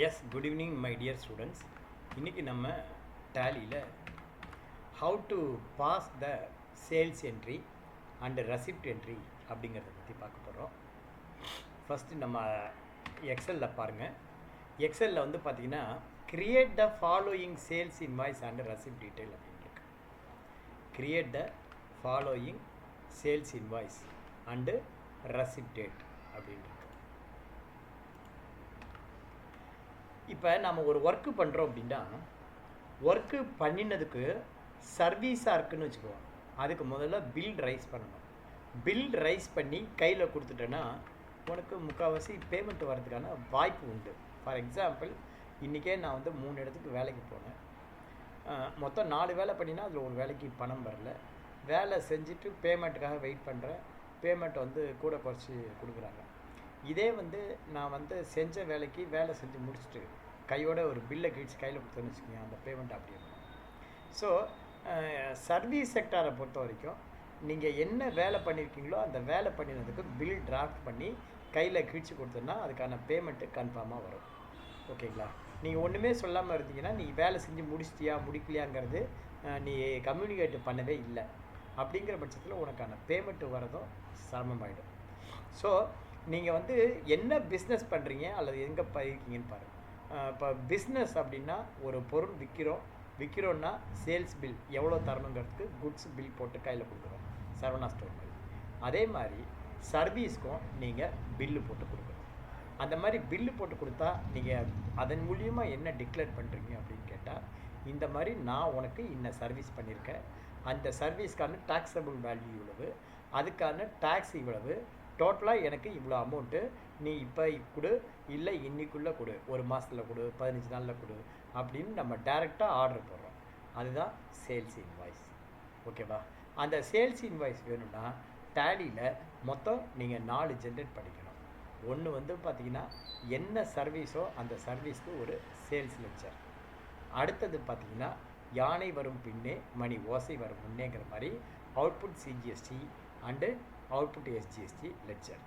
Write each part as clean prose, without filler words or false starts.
Yes, good evening, my dear students. இன்னைக்கு நம்ம டேலியில் how to pass the sales entry and receipt entry அப்படிங்கிறத பற்றி பார்க்க போகிறோம். ஃபஸ்ட்டு நம்ம எக்ஸலில் பாருங்கள். எக்ஸலில் வந்து பார்த்தீங்கன்னா create the following sales invoice and receipt detail அப்படின்னு இருக்கு. Create the following sales invoice and receipt date அப்படின்னு இருக்கு. இப்போ நம்ம ஒரு ஒர்க்கு பண்ணுறோம் அப்படின்னா ஒர்க்கு பண்ணினதுக்கு சர்வீஸாக இருக்குன்னு வச்சுக்குவோம். அதுக்கு முதல்ல பில் ரைஸ் பண்ணணும். பில் ரைஸ் பண்ணி கையில் கொடுத்துட்டேன்னா உனக்கு முக்கால்வாசி பேமெண்ட் வர்றதுக்கான வாய்ப்பு உண்டு. ஃபார் எக்ஸாம்பிள் இன்றைக்கே நான் வந்து 3 இடத்துக்கு வேலைக்கு போனேன். மொத்தம் 4 வேலை பண்ணினா அதில் ஒரு வேலைக்கு பணம் வரல. வேலை செஞ்சுட்டு பேமெண்ட்டுக்காக வெயிட் பண்ணுறேன். பேமெண்ட் வந்து கூட குறைச்சி கொடுக்குறாங்க. இதே வந்து நான் வந்து செஞ்ச வேலைக்கு வேலை செஞ்சு முடிச்சுட்டு கையோட ஒரு பில்லை கிழிச்சு கையில் கொடுத்தோன்னு வச்சுக்கோங்க, அந்த பேமெண்ட் அப்படி இருக்கும். ஸோ சர்வீஸ் செக்டாரை பொறுத்த வரைக்கும் நீங்கள் என்ன வேலை பண்ணியிருக்கீங்களோ அந்த வேலை பண்ணினதுக்கு பில் டிராஃப்ட் பண்ணி கையில் கிழிச்சு கொடுத்தோன்னா அதுக்கான பேமெண்ட்டு கன்ஃபார்மாக வரும். ஓகேங்களா? நீங்கள் ஒன்றுமே சொல்லாமல் இருந்தீங்கன்னா நீ வேலை செஞ்சு முடிச்சிட்டியா முடிக்கலையாங்கிறது நீ கம்யூனிகேட் பண்ணவே இல்லை. அப்படிங்கிற பட்சத்தில் உனக்கான பேமெண்ட்டு வரதும் சிரமமாயிடும். ஸோ நீங்கள் வந்து என்ன பிஸ்னஸ் பண்ணுறீங்க அல்லது எங்கே இருக்கீங்கன்னு பாருங்கள். இப்போ பிஸ்னஸ் அப்படின்னா ஒரு பொருள் விற்கிறோன்னா சேல்ஸ் பில் எவ்வளோ தரணுங்கிறதுக்கு குட்ஸ் பில் போட்டு கையில் கொடுக்குறோம், சரவணா ஸ்டோர் மாதிரி. அதே மாதிரி சர்வீஸ்க்கும் நீங்கள் பில்லு போட்டு கொடுக்கணும். அந்த மாதிரி பில்லு போட்டு கொடுத்தா நீங்கள் அதன் மூலியமாக என்ன டிக்ளேர் பண்ணுறீங்க அப்படின்னு கேட்டால், இந்த மாதிரி நான் உனக்கு இன்ன சர்வீஸ் பண்ணியிருக்கேன், அந்த சர்வீஸ்க்கான டாக்ஸபிள் வேல்யூ இவ்வளவு, அதுக்கான டேக்ஸ் இவ்வளவு, டோட்டலாக எனக்கு இவ்வளோ அமௌண்ட்டு நீ இப்போ கொடு, இல்லை இன்னைக்குள்ளே கொடு, ஒரு மாதத்தில் கொடு, 15 நாளில் கொடு அப்படின்னு நம்ம டைரெக்டாக ஆர்டர் போடுறோம். அதுதான் சேல்ஸ் இன்வாய்ஸ். ஓகேவா? அந்த சேல்ஸ் இன்வாய்ஸ் வேணும்னா டேலியில் மொத்தம் நீங்கள் 4 ஜென்ரேட் பண்ணிக்கணும். ஒன்று வந்து பார்த்திங்கன்னா என்ன சர்வீஸோ அந்த சர்வீஸ்க்கு ஒரு சேல்ஸ் லெட்ஜர். அடுத்தது பார்த்திங்கன்னா யானை வரும் பின்னே மணி ஓசை வரும் முன்னேங்கிற மாதிரி output CGST and output SGST ledger.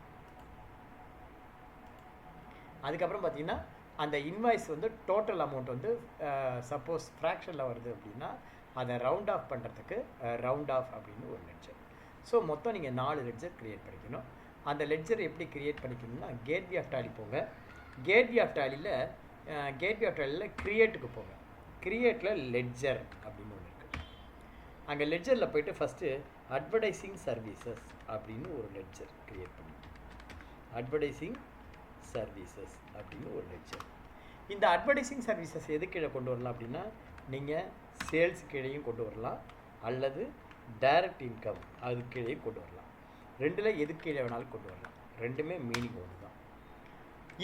அதுக்கப்புறம் பார்த்தீங்கன்னா அந்த இன்வாய்ஸ் வந்து டோட்டல் அமௌண்ட் வந்து சப்போஸ் ஃப்ராக்ஷனில் வருது அப்படின்னா அதை ரவுண்ட் ஆஃப் பண்ணுறதுக்கு ரவுண்ட் ஆஃப் அப்படின்னு ஒரு லெட்ஜர். ஸோ மொத்தம் நீங்கள் 4 லெட்ஜர் க்ரியேட் பண்ணிக்கணும். அந்த லெட்ஜர் எப்படி க்ரியேட் பண்ணிக்கணும்னா கேட்வே ஆஃப் டேலி போங்க. கேட்வே ஆஃப் டேலியில் க்ரியேட்டுக்கு போங்க. க்ரியேட்டில் லெட்ஜர் அப்படின்னு ஒன்று இருக்குது. அங்கே லெட்ஜரில் போய்ட்டு ஃபஸ்ட்டு அட்வர்டைஸிங் சர்வீசஸ் அப்படின்னு ஒரு லெட்ஜர் க்ரியேட் பண்ணி அட்வர்டைஸிங் சர்வீசஸ் அப்படின்னு ஒரு லெட்ஜர். இந்த அட்வர்டைஸிங் சர்வீசஸ் எது கீழே கொண்டு வரலாம் அப்படின்னா நீங்கள் சேல்ஸ் கீழேயும் கொண்டு வரலாம் அல்லது டைரக்ட் இன்கம் அது கீழேயும் கொண்டு வரலாம். ரெண்டில் எது கீழே வேணாலும் கொண்டு வரலாம். ரெண்டுமே மீனிங் ஒன்று தான்.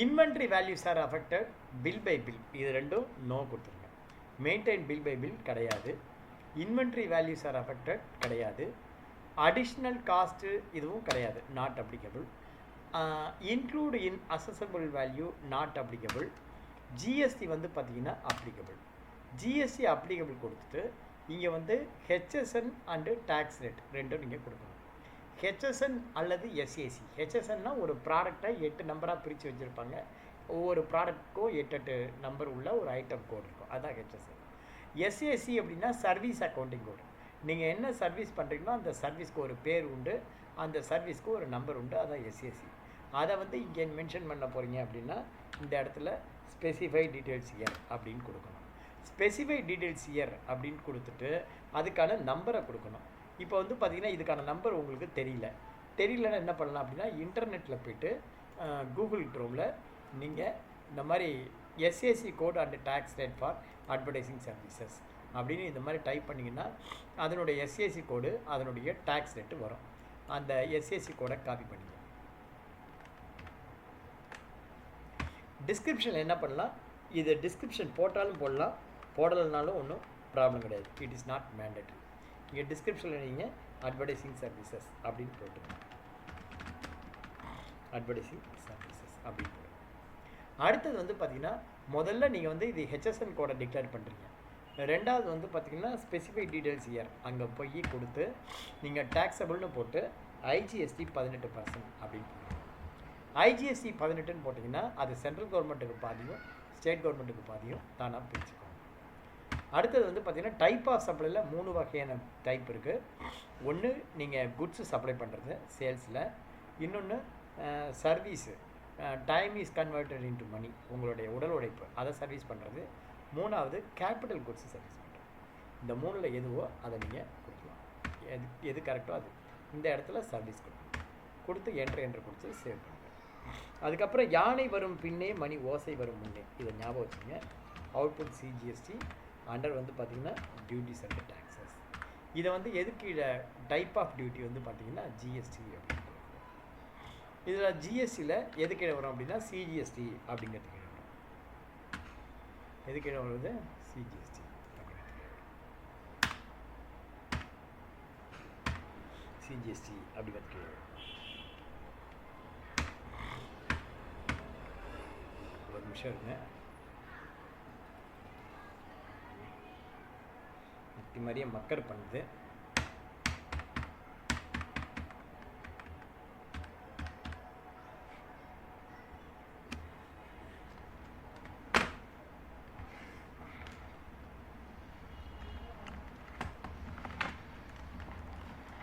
Inventory values are affected bill by bill, இது ரெண்டும் நோ கொடுத்துருங்க. மெயின்டைன் பில் பை பில் கிடையாது. இன்வென்ட்ரி வேல்யூஸ் ஆர் அஃபெக்டட் கிடையாது. அடிஷ்னல் காஸ்ட்டு இதுவும் கிடையாது, not applicable. Include in assessable value not applicable. GST வந்து பார்த்திங்கன்னா அப்ளிகபிள். ஜிஎஸ்டி அப்ளிகபிள் கொடுத்துட்டு இங்கே வந்து ஹெச்எஸ்என் அண்டு டேக்ஸ் ரேட் ரெண்டும் நீங்கள் கொடுக்கணும். ஹெச்எஸ்என் அல்லது எஸ்ஏசி. ஹெச்எஸ்என்னா ஒரு ப்ராடக்டை 8 நம்பராக பிரித்து வச்சுருப்பாங்க. ஒவ்வொரு ப்ராடக்ட்டுக்கும் 8 நம்பர் உள்ள ஒரு ஐட்டம் கோட் இருக்கும், அதுதான் ஹெச்எஸ்என். எஸ்ஏசி அப்படின்னா சர்வீஸ் அக்கௌண்டிங் கோடு. நீங்கள் என்ன சர்வீஸ் பண்ணுறீங்களோ அந்த சர்வீஸ்க்கு ஒரு பேர் உண்டு, அந்த சர்வீஸ்க்கு ஒரு நம்பர் உண்டு, அதான் எஸ்ஏசி. அதை வந்து இங்கே மென்ஷன் பண்ண போகிறீங்க அப்படின்னா இந்த இடத்துல ஸ்பெசிஃபை டீட்டெயில்ஸ் இயர் அப்படின்னு கொடுக்கணும். ஸ்பெசிஃபை டீட்டெயில்ஸ் இயர் அப்படின்னு கொடுத்துட்டு அதுக்கான நம்பரை கொடுக்கணும். இப்போ வந்து பார்த்திங்கன்னா இதுக்கான நம்பர் உங்களுக்கு தெரியலன்னா என்ன பண்ணலாம் அப்படின்னா இன்டர்நெட்டில் போய்ட்டு கூகுள் க்ரோமில் நீங்கள் இந்த மாதிரி SAC code and tax rate for advertising services அப்படின்னு இந்த மாதிரி டைப் பண்ணிங்கன்னா அதனுடைய எஸ்ஏசி கோடு அதனுடைய டேக்ஸ் ரேட்டு வரும். அந்த எஸ்ஏசி கோடை காப்பி பண்ணிங்க. டிஸ்கிரிப்ஷனில் என்ன பண்ணலாம், இது டிஸ்கிரிப்ஷன் போட்டாலும் போடலாம், போடலைனாலும் ஒன்றும் ப்ராப்ளம் கிடையாது. It is not mandatory. இங்கே டிஸ்கிரிப்ஷனில் நீங்கள் அட்வர்டைஸிங் சர்வீசஸ் அப்படின்னு போட்டுருங்க. அட்வர்டைஸிங் சர்வீசஸ் அப்படின்னு போடுங்க. அடுத்தது வந்து பார்த்திங்கன்னா முதல்ல நீங்கள் வந்து இது ஹெச்எஸ்என் கோடை டிக்ளேர் பண்ணுறீங்க. ரெண்டாவது வந்து பார்த்திங்கன்னா ஸ்பெசிஃபை டீட்டெயில்ஸ் இயர் அங்கே போய் கொடுத்து நீங்கள் டேக்ஸபிள்னு போட்டு ஐஜிஎஸ்டி 18% அப்படின்னு போடுங்க. ஐஜிஎஸ்டி 18ன்னு போட்டிங்கன்னா அது சென்ட்ரல் கவர்மெண்ட்டுக்கு பாதியும் ஸ்டேட் கவர்மெண்ட்டுக்கு பாதியும் தானாக பிரிச்சுக்கோங்க. அடுத்தது வந்து பார்த்திங்கன்னா டைப் ஆஃப் சப்ளையில் 3 வகையான டைப் இருக்குது. ஒன்று நீங்கள் குட்ஸு சப்ளை பண்ணுறது சேல்ஸில், இன்னொன்று service, time is converted into money, உங்களுடைய உடல் உழைப்பு அதை சர்வீஸ் பண்ணுறது. 3வது கேபிட்டல் குட்ஸு சர்வீஸ் பண்ணுறது. இந்த 3ல் எதுவோ அதை நீங்கள் கொடுக்கலாம். எது கரெக்டோ அது இந்த இடத்துல சர்வீஸ் கொடுத்து என்ட்ரு கொடுத்து சேவ் பண்ணுங்கள். அதுக்கப்புறம் யானை வரும் பின்னே மணி ஓசை வரும் முன்னே, இதை ஞாபகம் வச்சுங்க. அவுட்புட் சிஜிஎஸ்டி அண்டர் வந்து பார்த்திங்கன்னா டியூட்டிஸ் அண்ட் டேக்ஸஸ். இதை வந்து எதுக்கு டைப் ஆஃப் டியூட்டி வந்து பார்த்திங்கன்னா ஜிஎஸ்டி அப்படின்னு. இதில் ஜிஎஸ்டியில் எது கீழே வரும் அப்படின்னா சிஜிஎஸ்டி அப்படிங்கிறது கீழே வரும். எது கீழே வருவது சிஜிஎஸ்டி அப்படிங்கிறது கீழே வரும். சிஜிஎஸ்டி அப்படிங்கிறது கீழே வரும். ஒரு நிமிஷம் இருங்க. இது மாதிரியே மக்கர் பண்ணுது.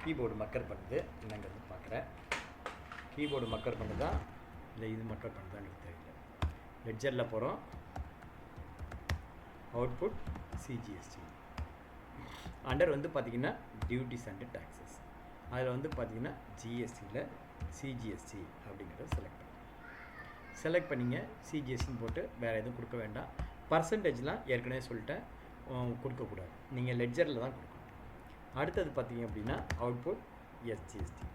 கீபோர்டு மக்கர் பண்ணுது. என்னங்கிறது பார்க்குறேன். கீபோர்டு மக்கர் பண்ணுதா இல்லை இது மக்கர் பண்ணுதா எனக்கு தெரியல. லெட்ஜரில் போகிறோம். அவுட்புட் சிஜிஎஸ்டி அண்டர் வந்து பார்த்திங்கன்னா டியூட்டிஸ் அண்ட் டேக்ஸஸ். அதில் வந்து பார்த்திங்கன்னா ஜிஎஸ்டியில் சிஜிஎஸ்டி அப்படிங்கிறத செலக்ட் பண்ணிங்க. சிஜிஎஸ்டின்னு போட்டு வேறு எதுவும் கொடுக்க வேண்டாம். பர்சன்டேஜ்லாம் ஏற்கனவே சொல்லிட்டேன், கொடுக்கக்கூடாது. நீங்கள் லெட்ஜரில் தான் கொடுக்கணும். அடுத்தது பார்த்திங்க அப்படின்னா அவுட்புட் எஸ்ஜிஎஸ்டி.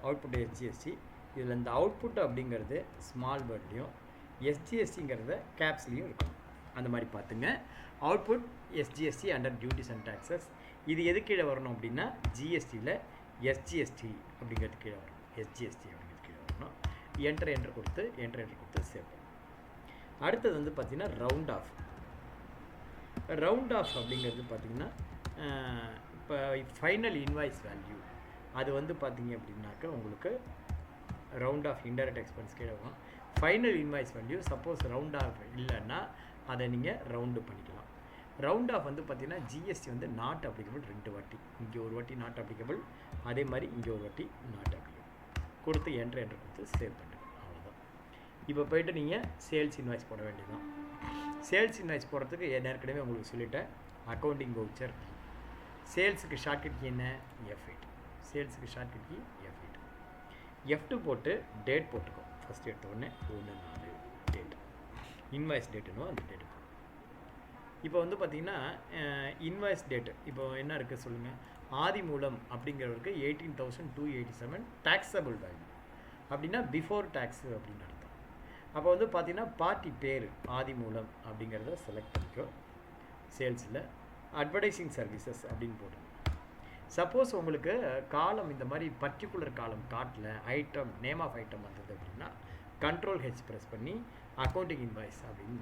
அவுட்புட் எஸ்ஜிஎஸ்டி இதில் இந்த அவுட்புட் அப்படிங்கிறது ஸ்மால் வேர்ட்லேயும் எஸ்ஜிஎஸ்டிங்கிறத கேப்ஸ்லேயும் இருக்கும். அந்த மாதிரி பார்த்துங்க. Output SGST under duties and taxes. இது எது கீழே வரணும் அப்படின்னா ஜிஎஸ்டியில் எஸ்ஜிஎஸ்டி அப்படிங்கிறது கீழே வரும். எஸ்ஜிஎஸ்டி அப்படிங்கிறது கீழே வரணும். என்ட்ரு கொடுத்து சேவ் பண்ணணும். அடுத்தது வந்து பார்த்திங்கன்னா ரவுண்ட் ஆஃப். ரவுண்ட் ஆஃப் அப்படிங்கிறது பார்த்திங்கன்னா இப்போ ஃபைனல் இன்வாய்ஸ் வேல்யூ அது வந்து பார்த்திங்க அப்படின்னாக்கா உங்களுக்கு ரவுண்ட் ஆஃப் இன்டைரக்ட் எக்ஸ்பென்ஸ் கீழே வரும். Final invoice value suppose round off இல்லைன்னா அதை நீங்கள் ரவுண்டு பண்ணிக்கலாம். ரவுண்ட் ஆஃப் வந்து பார்த்திங்கன்னா ஜிஎஸ்டி வந்து நாட் அப்ளிகபிள் 2 வாட்டி. இங்கே ஒரு வாட்டி நாட் அப்ளிகபிள், அதே மாதிரி இங்கே ஒரு வாட்டி நாட் அப்ளிகபிள் கொடுத்து என்ட்ரு கொடுத்து சேவ் பண்ணுறேன். அவ்வளோதான். இப்போ போய்ட்டு நீங்கள் சேல்ஸ் இன்வாய்ஸ் போட வேண்டியதான். சேல்ஸ் இன்வாய்ஸ் போடுறதுக்கு ஏற்கனவே உங்களுக்கு சொல்லிட்டேன். Accounting voucher. சேல்ஸுக்கு ஷார்ட்கட் கீ என்ன? F8. சேல்ஸுக்கு shortcut key F8. F2 போட்டு டேட் போட்டுக்கோ. ஃபஸ்ட் எடுத்த உடனே 1/4 டேட். இன்வாய்ஸ் டேட்டுனோ அந்த டேட்டு. இப்போ வந்து பார்த்திங்கன்னா இன்வாய்ஸ் டேட்டு இப்போ என்ன இருக்குது சொல்லுங்கள். ஆதி மூலம் அப்படிங்கிறவருக்கு 18,287 டேக்ஸபிள் வேல்யூ அப்படின்னா பிஃபோர் டேக்ஸு அப்படின்னு அர்த்தம். அப்போ வந்து பார்த்திங்கன்னா பார்ட்டி பேர் ஆதி மூலம் அப்படிங்கிறத செலக்ட் பண்ணிக்கோ. சேல்ஸில் அட்வர்டைசிங் சர்வீசஸ் அப்படின்னு போடுங்க. சப்போஸ் உங்களுக்கு காலம் இந்த மாதிரி பர்டிகுலர் காலம் காட்டல, ஐட்டம் நேம் ஆஃப் ஐட்டம் வந்தது அப்படின்னா Ctrl+H ப்ரெஸ் பண்ணி அக்கௌண்டிங் இன்வாய்ஸ் அப்படின்னு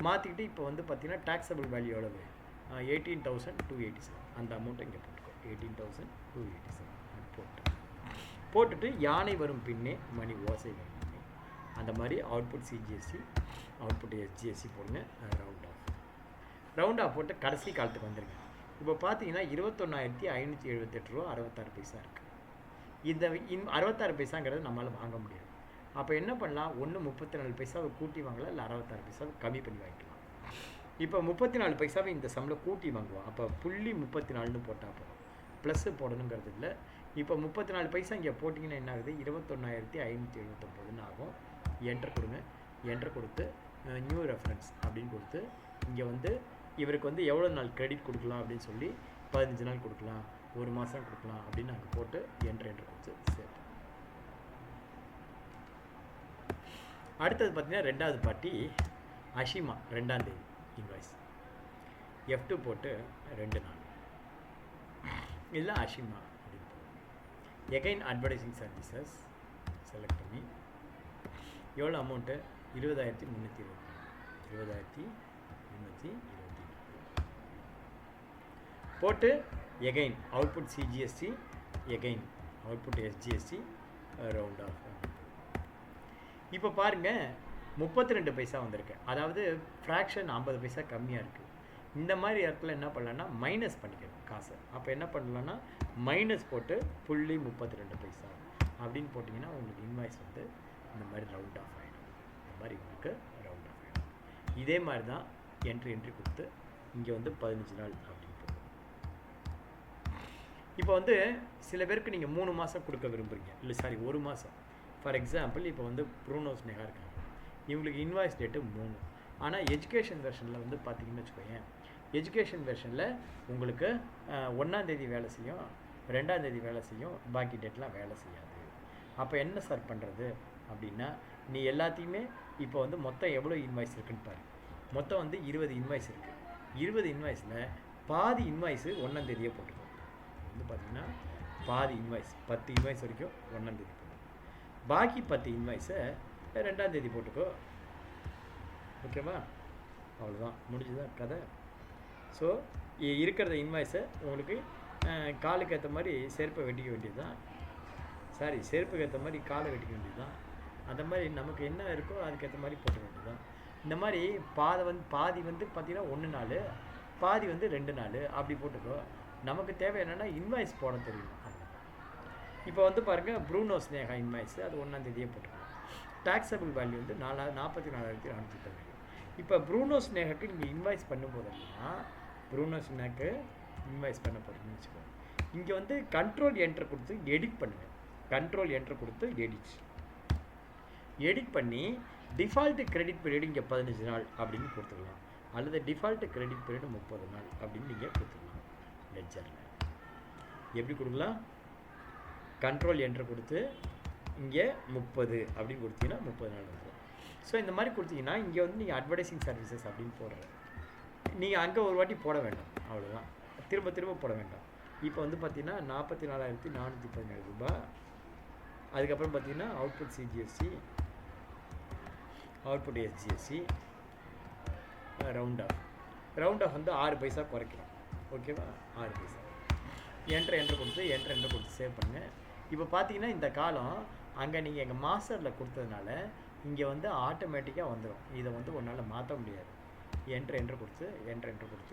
மாற்றிக்கிட்டு இப்போ வந்து பார்த்திங்கன்னா டேக்ஸபிள் வேல்யூ எவ்வளவு? 18,287. அந்த அமௌண்ட்டை இங்கே போட்டுக்கோ. 18,287 போட்டுட்டு யானை வரும் பின்னே மணி ஓசை வரும் பின்னே அந்த மாதிரி அவுட்புட் சிஜிஎஸ்டி அவுட்புட் எஸ்ஜிஎஸ்டி போடுங்க. ரவுண்ட் ஆஃப் போட்டு கடைசி காலத்துக்கு வந்துடுங்க. இப்போ பார்த்தீங்கன்னா 21,578 ரூபா 66 பைசா இருக்குது. இந்த 66 பைசாங்கிறது நம்மளால் வாங்க முடியாது. அப்போ என்ன பண்ணலாம்? 34 பைசாவை கூட்டி வாங்கலாம், இல்லை 66 பைசாவை கம்மி பண்ணி வாங்கிக்கலாம். இப்போ 34 பைசாவை இந்த சம்மில் கூட்டி வாங்குவோம். அப்போ 0.34ன்னு போட்டால் போதும். ப்ளஸ்ஸு போடணுங்கிறது இல்லை. இப்போ 34 பைசா இங்கே போட்டிங்கன்னா என்ன ஆகுது? 21,579 ஆகும். என்டர் கொடுங்க. என்டர் கொடுத்து நியூ ரெஃபரன்ஸ் அப்படின்னு கொடுத்து இங்கே வந்து இவருக்கு வந்து எவ்வளோ நாள் கிரெடிட் கொடுக்கலாம் அப்படின்னு சொல்லி 15 நாள் கொடுக்கலாம், 1 மாதம் கொடுக்கலாம் அப்படின்னு நாங்கள் போட்டு என்ட்ரு கொடுத்து சேவ். அடுத்தது பார்த்தீங்கன்னா 2வது பார்ட்டி அஷிமா 2ஆம் தேதி இன்வாய்ஸ். F2 போட்டு 2 நாள் இதில் அஷிமா அப்படின்னு போடுவோம். எகைன் அட்வர்டைசிங் சர்வீசஸ் செலக்ட் பண்ணி எவ்வளோ அமௌண்ட்டு? 20,320. 20,320 போட்டு again output CGST again output SGST round off. இப்போ பாருங்கள் 32 பைசா வந்திருக்கு. அதாவது ஃப்ராக்ஷன் 50 பைசா கம்மியாக இருக்குது. இந்த மாதிரி இடத்துல என்ன பண்ணலான்னா மைனஸ் பண்ணிக்கணும் காசு. அப்போ என்ன பண்ணலான்னா மைனஸ் போட்டு 0.32 பைசா அப்படின்னு போட்டிங்கன்னா உங்களுக்கு இன்வாய்ஸ் வந்து இந்த மாதிரி ரவுண்ட் ஆஃப் ஆகிடும். இந்த மாதிரி உங்களுக்கு ரவுண்ட் ஆஃப் ஆகிடும். இதே மாதிரி தான் என்ட்ரி கொடுத்து இங்கே வந்து 15 நாள் அப்படின்னு போகும். இப்போ வந்து சில பேருக்கு நீங்கள் 3 மாதம் கொடுக்க விரும்புகிறீங்க, இல்லை சாரி 1 மாதம். ஃபார் எக்ஸாம்பிள் இப்போ வந்து ப்ரூனோ ஸ்னேகா இருக்காங்க, இவங்களுக்கு இன்வாய்ஸ் டேட்டு 3. ஆனால் எஜுகேஷன் வெர்ஷனில் வந்து பார்த்தீங்கன்னு வச்சுக்கோங்க, எஜுகேஷன் வெர்ஷனில் உங்களுக்கு 1ஆம் தேதி வேலை செய்யும், 2ஆம் தேதி வேலை செய்யும், பாக்கி டேட்லாம் வேலை செய்யாது. அப்போ என்ன சார் பண்ணுறது அப்படின்னா, நீ எல்லாத்தையுமே இப்போ வந்து மொத்தம் எவ்வளோ இன்வாய்ஸ் இருக்குன்னு பாரு. மொத்தம் வந்து 20 இன்வாய்ஸ் இருக்குது. 20 இன்வாய்ஸில் பாதி இன்வாய்ஸு 1ஆம் தேதியே போட்டுக்கோ. வந்து பார்த்திங்கன்னா பாதி இன்வாய்ஸ் 10 இன்வாய்ஸ் வரைக்கும் 1ஆம் தேதி போட்டுக்கோ, பாக்கி 10 இன்வாய்ஸை 2ஆம் தேதி போட்டுக்கோ. ஓகேவா? அவ்வளோதான், முடிஞ்சுதான் கதை. ஸோ இருக்கிறத இன்வாய்ஸை உங்களுக்கு காலுக்கு ஏற்ற மாதிரி செருப்பை வெட்டிக்க வேண்டியது தான், சாரி செருப்புக்கு ஏற்ற மாதிரி காலை வெட்டிக்க வேண்டியது தான். அந்த மாதிரி நமக்கு என்ன இருக்கோ அதுக்கேற்ற மாதிரி போட்டுக்க வேண்டியது தான். இந்த மாதிரி பாதி வந்து பார்த்திங்கன்னா 1 நாள், பாதி வந்து 2 நாள் அப்படி போட்டுக்கோ. நமக்கு தேவை என்னென்னா இன்வாய்ஸ் போட தெரியும். இப்போ வந்து பாருங்கள், ப்ரூனோ ஸ்னேகா இன்வாய்ஸ் அது 1ஆம் தேதியே போட்டுக்கணும். டாக்ஸபிள் வேல்யூ வந்து 44,417. இப்போ ப்ரூனோ ஸ்னேகாக்கு நீங்கள் இன்வாய்ஸ் பண்ணும்போதெல்லாம், ப்ரூனோ ஸ்னேக்கு இன்வாய்ஸ் பண்ண போகிறீங்கன்னு வச்சுக்கோங்க, இங்கே வந்து கண்ட்ரோல் என்ட்ரு கொடுத்து எடிட் பண்ணுங்கள். கண்ட்ரோல் என்ட்ரு கொடுத்து எடிட் பண்ணி டிஃபால்ட்டு கிரெடிட் பீரியட் இங்கே 15 நாள் அப்படின்னு கொடுத்துக்கலாம், அல்லது டிஃபால்ட்டு கிரெடிட் பீரியட் 30 நாள் அப்படின்னு நீங்கள் கொடுத்துக்கலாம். லெட்ஜரில் எப்படி கொடுக்கலாம்? கண்ட்ரோல் என்ட்ரு கொடுத்து இங்கே 30 அப்படின்னு கொடுத்தீங்கன்னா 30 நாள் வந்துடும். ஸோ இந்த மாதிரி கொடுத்தீங்கன்னா இங்கே வந்து நீங்கள் அட்வர்டைசிங் சர்வீசஸ் அப்படின்னு போடுற, நீங்கள் அங்கே ஒரு வாட்டி போட வேண்டாம், அவ்வளோதான், திரும்ப போட வேண்டாம். இப்போ வந்து பார்த்தீங்கன்னா 44,417 ரூபாய். அதுக்கப்புறம் பார்த்தீங்கன்னா output சிஜிஎஸ்சி, output SGST, round of வந்து 6 பைசா குறைக்கிறோம். ஓகேவா? 6 பைசா. என்ட்ரு கொடுத்து சேவ் பண்ணுங்கள். இப்போ பார்த்தீங்கன்னா இந்த காலம் அங்கே நீங்கள் எங்கள் மாஸ்டரில் கொடுத்ததுனால இங்கே வந்து ஆட்டோமேட்டிக்காக வந்துடும். இதை வந்து ஒன்றால் மாற்ற முடியாது. என்ட்ரு கொடுத்து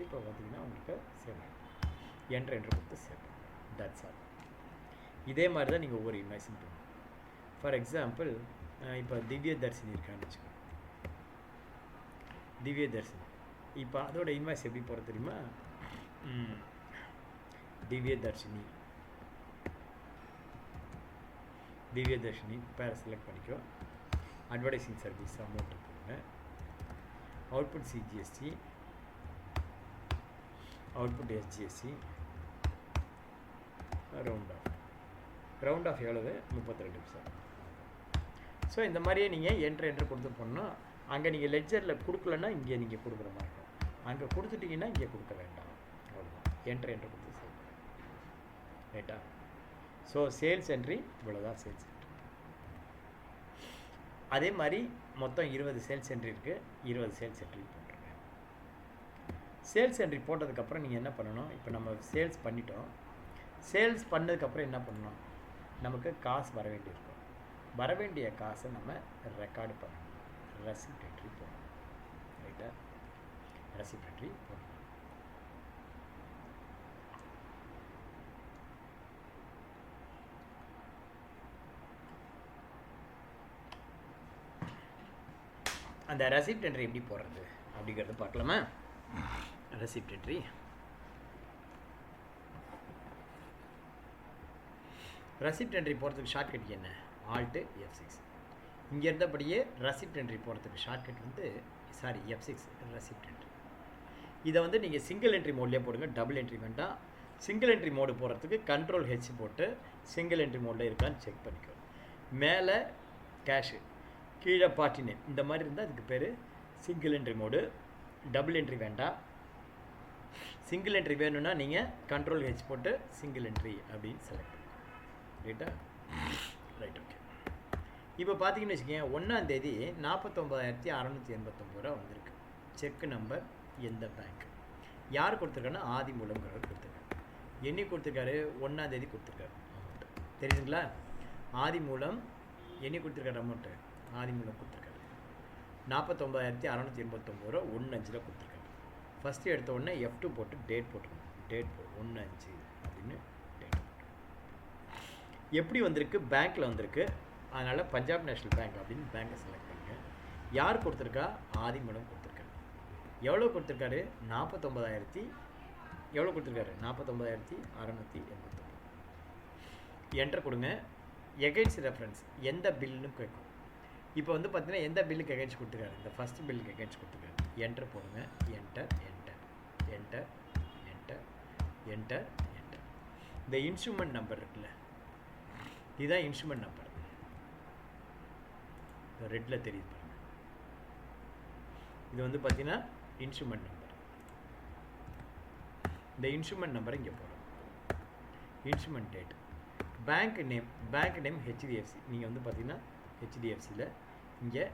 இப்போ பார்த்தீங்கன்னா உங்களுக்கு சேவ் பண்ணும். என்ட்ரு கொடுத்து சேவ் பண்ணுங்க. That's all. இதே மாதிரி தான் நீங்கள் ஒவ்வொரு இன்வாய்ஸும் பண்ணணும். ஃபார் எக்ஸாம்பிள் இப்போ திவ்ய தர்ஷினி இருக்கான்னு வச்சுக்கோங்க. திவ்ய தர்ஷினி இப்போ அதோட இன்வாய்ஸ் எப்படி போகிறது தெரியுமா? திவ்ய தர்ஷினி பேரை செலக்ட் பண்ணிக்கோ. அட்வர்டைசிங் சர்வீஸ் அமௌண்ட்டு போடுங்க. Output CGST, output SGST, round off எவ்வளவு? 32 பைசா. ஸோ இந்த மாதிரியே நீங்கள் என்ட்ரு கொடுத்து போனால், அங்கே நீங்கள் லெட்ஜரில் கொடுக்கலன்னா இங்கே நீங்கள் கொடுக்குற மாதிரி இருக்கும். அங்கே கொடுத்துட்டிங்கன்னா இங்கே கொடுக்க வேண்டாம். அவ்வளோதான். என்ட்ரு கொடுத்து சேவ் ரைட்டா? ஸோ சேல்ஸ் என்ட்ரி இவ்வளோதான். சேல்ஸ் என்ட்ரி அதே மாதிரி மொத்தம் 20 சேல்ஸ் என்ட்ரி இருக்குது. 20 சேல்ஸ் என்ட்ரி போட்டுருங்க. சேல்ஸ் என்ட்ரி போட்டதுக்கப்புறம் நீங்கள் என்ன பண்ணணும்? இப்போ நம்ம சேல்ஸ் பண்ணிட்டோம். சேல்ஸ் பண்ணதுக்கப்புறம் என்ன பண்ணணும்? நமக்கு காசு வர வேண்டியிருக்கும். வர வேண்டிய காசை நம்ம ரெக்கார்டு பண்ணணும். ரெசிப்ட் என்ட்ரி போடணும். ரைட்டா? ரெசிப்ட் என்ட்ரி போடணும். அந்த ரெசிப்ட் என்ட்ரி எப்படி போடுறது அப்படிங்கிறது பார்க்கலாமா? ரெசிப்ட் என்ட்ரி போகிறதுக்கு ஷார்ட்கட் என்ன? Alt F6. இங்கே இருந்தபடியே ரெசிப்ட் என்ட்ரி போகிறதுக்கு ஷார்ட்கட் வந்து F6 ரெசிப்ட் என்ட்ரி. இதை வந்து நீங்கள் சிங்கிள் என்ட்ரி மோட்லேயே போடுங்க, டபுள் என்ட்ரி வேண்டாம். சிங்கிள் என்ட்ரி மோடு போடுறதுக்கு கண்ட்ரோல் H போட்டு சிங்கிள் என்ட்ரி மோடில் இருக்கான்னு செக் பண்ணிக்கோ. மேலே கேஷு, கீழே பார்ட்டி நேம், இந்த மாதிரி இருந்தால் அதுக்கு பேர் single entry mode. Double entry வேண்டாம். சிங்கிள் என்ட்ரி வேணும்னா நீங்கள் கண்ட்ரோல் H போட்டு சிங்கிள் என்ட்ரி அப்படின்னு செலக்ட் பண்ணுங்க. ரைட்டா? Right, okay. இப்போ பார்த்தீங்கன்னு வச்சுக்கோங்க, 1ஆம் தேதி 49,689 ரூபா வந்திருக்கு. செக் நம்பர் எந்த பேங்க், யார் கொடுத்துருக்காருன்னா ஆதிமூலம்ங்கிறவர் கொடுத்துருக்காரு. என்னைக்கு கொடுத்துருக்காரு? 1ஆம் தேதி கொடுத்துருக்காரு அமௌண்ட்டு. தெரியுதுங்களா? ஆதிமூலம் என்னைக்கு கொடுத்துருக்காரு அமௌண்ட்டு? ஆதிமூலம் கொடுத்துருக்காரு. 49,689 ரூபா 1/5 கொடுத்துருக்காங்க. ஃபஸ்ட்டு எடுத்த உடனே F2 போட்டு டேட் போட்டுக்கணும். டேட் 1/5 அப்படின்னு டேட் போட்டு எப்படி வந்திருக்கு, பேங்க்கில் வந்திருக்கு. அதனால் பஞ்சாப் நேஷ்னல் பேங்க் அப்படின்னு பேங்க்கை செலக்ட் பண்ணுங்க. யார் கொடுத்துருக்கா, ஆதி மேடம் கொடுத்துருக்காங்க. எவ்வளோ கொடுத்துருக்காரு, 49,000 எவ்வளோ கொடுத்துருக்காரு, 49,689. என்டர் கொடுங்க. எகைன்ஸ்ட் ரெஃபரன்ஸ் எந்த பில்லுன்னு கேட்கும். இப்போ வந்து பார்த்தீங்கன்னா எந்த பில்லுக்கு எகைன்ஸ்ட் கொடுத்துருக்காரு, இந்த ஃபஸ்ட் பில்லுக்கு எகைன்ஸ்ட் கொடுத்துருக்காரு. என்டர் போடுங்க. Enter enter enter enter enter enter. இந்த இன்ஸ்ட்ருமெண்ட் நம்பர் இருக்குல்ல, இதுதான் இன்ஸ்ட்ருமெண்ட் நம்பர். ரெட்டில் தெரியுது பாருங்க. இது வந்து பார்த்தீங்கன்னா இன்ஸ்ட்ருமெண்ட் நம்பர். இந்த இன்ஸ்ட்ருமெண்ட் நம்பரை இங்கே போடுறோம். Instrument date, bank name HDFC. நீங்கள் வந்து பார்த்தீங்கன்னா HDFCயில் இங்கே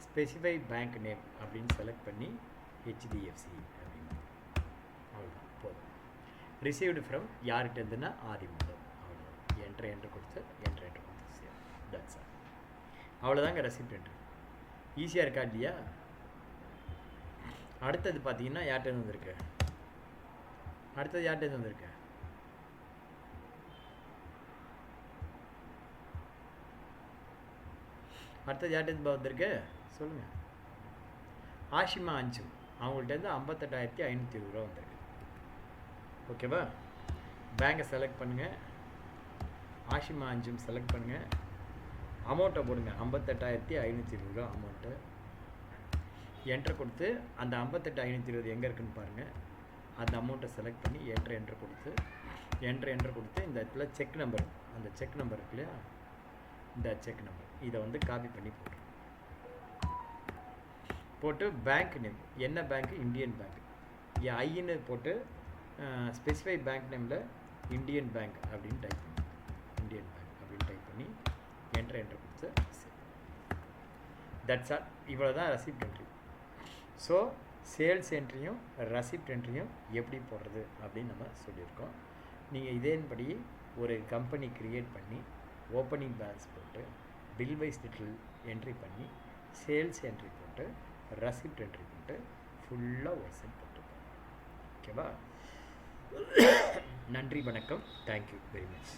ஸ்பெசிஃபை பேங்க் நேம் அப்படின்னு செலக்ட் பண்ணி HDFC அப்படின்னு. அவ்வளோதான், போதும். ரிசீவ்டு ஃப்ரம் யார்கிட்ட இருந்துன்னா ஆதி மேடம். அவ்வளோதான். என்ட்ரு கொடுத்து சேவ். That's all. அவ்வளோதாங்க ரெசிப்ட் என்ட்ரு. ஈஸியாக இருக்கா இல்லையா? அடுத்தது பார்த்தீங்கன்னா யார்கிட்ட வந்திருக்கு, அடுத்தது யார்கிட்ட வந்திருக்கு, அடுத்தது யார்கிட்ட வந்திருக்கு சொல்லுங்கள். ஆஷிமா அஞ்சு, அவங்கள்ட்டேருந்து 58,520 ரூபா வந்திருக்கு. ஓகேவா? பேங்கை செலக்ட் பண்ணுங்கள். ஆஷிமா அஞ்சும் செலக்ட் பண்ணுங்கள். அமௌண்ட்டை போடுங்க. 58,520 ரூபா அமௌண்ட்டு. என்ட்ரு கொடுத்து அந்த 58,520 எங்கே இருக்குன்னு பாருங்கள். அந்த அமௌண்ட்டை செலக்ட் பண்ணி என்ட்ரு கொடுத்து இந்த இடத்துல செக் நம்பர், அந்த செக் நம்பர் இருக்கு இல்லையா, இந்த செக் நம்பர் இதை வந்து காப்பி பண்ணி போட்டு பேங்க் நேம் என்ன பேங்க், இந்தியன் பேங்க். ஐன்னு போட்டு ஸ்பெசிஃபை பேங்க் நேமில் இந்தியன் பேங்க் அப்படின்னு டைப் பண்ணி என்ட்ரு கொடுத்து தட்ஸ் ஆல். இவ்வளோ தான் ரெசிப்ட் என்ட்ரி. ஸோ சேல்ஸ் என்ட்ரியும் ரெசிப்ட் என்ட்ரியும் எப்படி போடுறது அப்படின்னு நம்ம சொல்லியிருக்கோம். நீங்கள் இதன்படி ஒரு கம்பெனி க்ரியேட் பண்ணி ஓப்பனிங் பேலன்ஸ் போட்டு பில் வைஸ் டீட்டெயில் என்ட்ரி பண்ணி சேல்ஸ் என்ட்ரி போட்டு ரெசிப்ட் என்ட்ரி போட்டு ஃபுல்லாக ஒரு செட் போட்டுருக்கோம். ஓகேவா? நன்றி, வணக்கம். Thank you very much.